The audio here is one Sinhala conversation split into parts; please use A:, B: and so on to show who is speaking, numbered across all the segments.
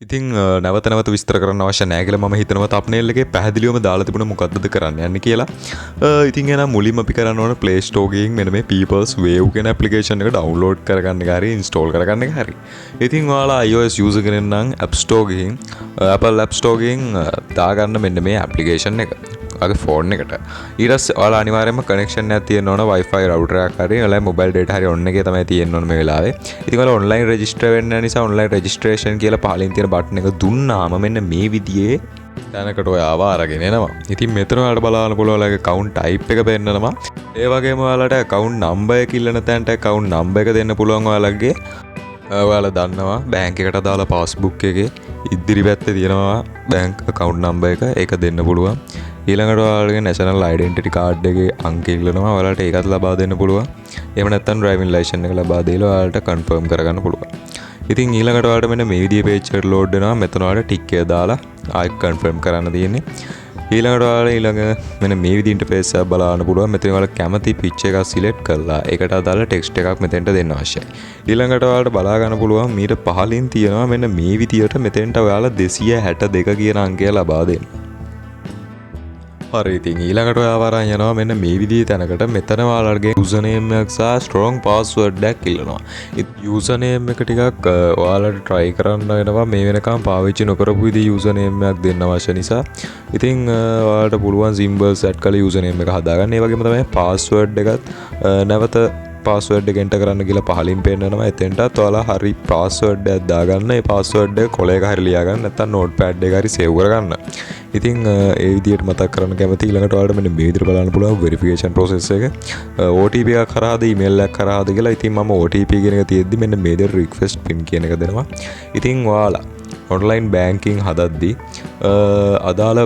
A: ඉතින් නැවත නැවත විස්තර කරන්න අවශ්‍ය නැහැ කියලා මම හිතනවා thumbnail එකේ පැහැදිලිවම දාලා තිබුණා මොකද්ද කරන්න යන්නේ කියලා. ඉතින් එහෙනම් මුලින්ම අපි කරන්න ඕන Play Store එකකින් මෙන්න මේ People's Wave කියන application එක download කරගන්න එක හරි install කරගන්න එක හරි. ඉතින් ඔයාලා iOS user කෙනෙක් නම් App Store එකකින් Apple App Store එකකින් දාගන්න මෙන්න මේ application එක. ඔයාගේ phone එකට. ඊට පස්සේ ඔයාලා අනිවාර්යයෙන්ම connection එකක් තියෙන්න ඕන Wi-Fi router එකක් හරි ඔයාලා mobile data හරි on එකේ තමයි තියෙන්න ඕන මේ වෙලාවේ. ඉතින් ඔයාලා online register වෙන්න නිසා online registration කියලා පහලින් තියෙන බටන් එක දුන්නාම මෙන්න මේ විදිහේ තැනකට ඔයාව අරගෙන එනවා. ඉතින් මෙතන ඔයාලට බලන්න පුළුවන් ඔයාලගේ account type එක පෙන්නනවා. ඒ වගේම ඔයාලට account number එක ඉල්ලන තැනට account number එක දෙන්න පුළුවන් ඔයාලගේ. ඔයාලා දන්නවා බැංක් එකට දාලා passbook එකේ ඉදිරි පැත්තේ තියෙනවා bank account number එක. ඒක දෙන්න පුළුවන්. ඊළඟට ඔයාලගේ national identity card එකේ අංක ඉල්ලනවා. ඔයාලට ඒකත් ලබා දෙන්න පුළුවන්. එහෙම නැත්නම් driving license එක ලබා දීලා ඔයාලට confirm කරගන්න පුළුවන්. ඉතින් ඊළඟට ඔයාලට මෙන්න මේ විදිහේ page එකට load වෙනවා. මෙතන ඔයාලට tick එක දාලා ආයෙත් confirm කරන්න තියෙන්නේ. ඊළඟට ඔයාලා ඊළඟ මෙන්න මේ විදිහේ interface එකක් බලන්න පුළුවන්. මෙතන ඔයාලා කැමති pitch එකක් select කරලා ඒකට අදාළ text එකක් මෙතෙන්ට දෙන්න අවශ්‍යයි. ඊළඟට ඔයාලට බලා ගන්න පුළුවන් මීට පහලින් තියෙනවා මෙන්න මේ විදිහට මෙතෙන්ට ඔයාලා 262 කියන අංකය ලබා දෙන්න. හරි ඉතින් ඊළඟට ඔයාව අරන් යනවා මෙන්න මේ විදිහේ තැනකට. මෙතන ඔයාලගේ username එකක් සහ strong password එකක් ඉල්ලනවා. username එක ටිකක් ඔයාලට try කරන්න වෙනවා මේ වෙනකම් පාවිච්චි නොකරපු විදිහේ username එකක් දෙන්න අවශ්‍ය නිසා. ඉතින් ඔයාලට පුළුවන් symbols add කරලා username එක හදාගන්න. ඒ වගේම තමයි password එකත් නැවත password එක enter කරන්න කියලා පහලින් පෙන්නනවා. එතෙන්ටත් ඔයාලා හරි password එකක් දාගන්න. ඒ password එක කොලයක හරි ලියා ගන්න. නැත්නම් notepad එක හරි save කරගන්න. ඉතින් ඒ විදිහට මතක් කරන්න කැමති. ඊළඟට ඔයාලට මෙන්න මේ විදිහට බලන්න පුළුවන් verification process එක. OTP එකක් කරාද email එකක් කරාද කියලා. ඉතින් මම OTP කියන එක තියෙද්දි මෙන්න මේ විදිහට request pin කියන එක දෙනවා. ඉතින් ඔයාලා online banking හදද්දී අදාළ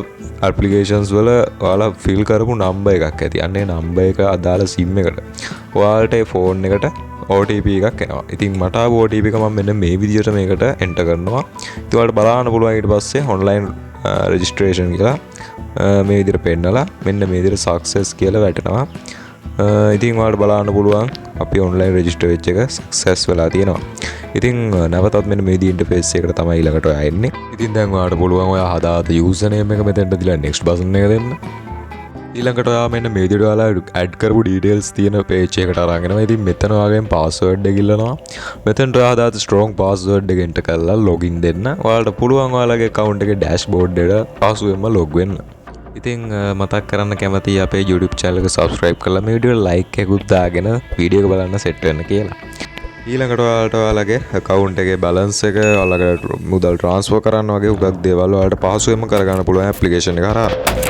A: applications වල ඔයාලා fill කරපු number එකක් ඇති. අන්න ඒ number එක අදාළ sim එකට ඔයාලට ඒ phone එකට OTP එකක් එනවා. ඉතින් මට ආව OTP එක මම මෙන්න මේ විදිහට මේකට enter කරනවා. ඉතින් ඔයාලට බලන්න පුළුවන් ඊට පස්සේ online registration කියලා මේ විදිහට පෙන්නලා මෙන්න මේ විදිහට success කියලා වැටෙනවා. ඉතින් ඔයාලට බලන්න පුළුවන් අපි online register වෙච්ච එක success වෙලා තියෙනවා. ඉතින් නැවතත් මෙන්න මේ විදිහේ interface එකකට තමයි ඊළඟට ඔයා එන්නේ. ඉතින් දැන් ඔයාලට පුළුවන් ඔයා හදාගත්ත username එක මෙතෙන්ට දාලා next button එක දෙන්න. ඊළඟට ඔයා මෙන්න මේ විදිහට ඔයාලා add කරපු details තියෙන page එකට අරන් එනවා. ඉතින් මෙතන ඔයාගෙන් password එක ඉල්ලනවා. මෙතෙන්ට ඔයා හදාගත්ත strong password එක enter කරලා login දෙන්න. ඔයාලට පුළුවන් ඔයාලගේ account එකේ dashboard එකට පහසුවෙන්ම log වෙන්න. ඉතින් මතක් කරන්න කැමති අපේ YouTube channel එක subscribe කරලා මේ වීඩියෝ like එකකුත් දාගෙන වීඩියෝ එක බලන්න set වෙන්න කියලා. ඊළඟට ඔයාලට ඔයාලගේ account එකේ balance එක ඔයාලගේ මුදල් transfer කරන්න වගේ උගක් දේවල් ඔයාලට පහසුවෙන්ම කරගන්න පුළුවන් application එක හරහා.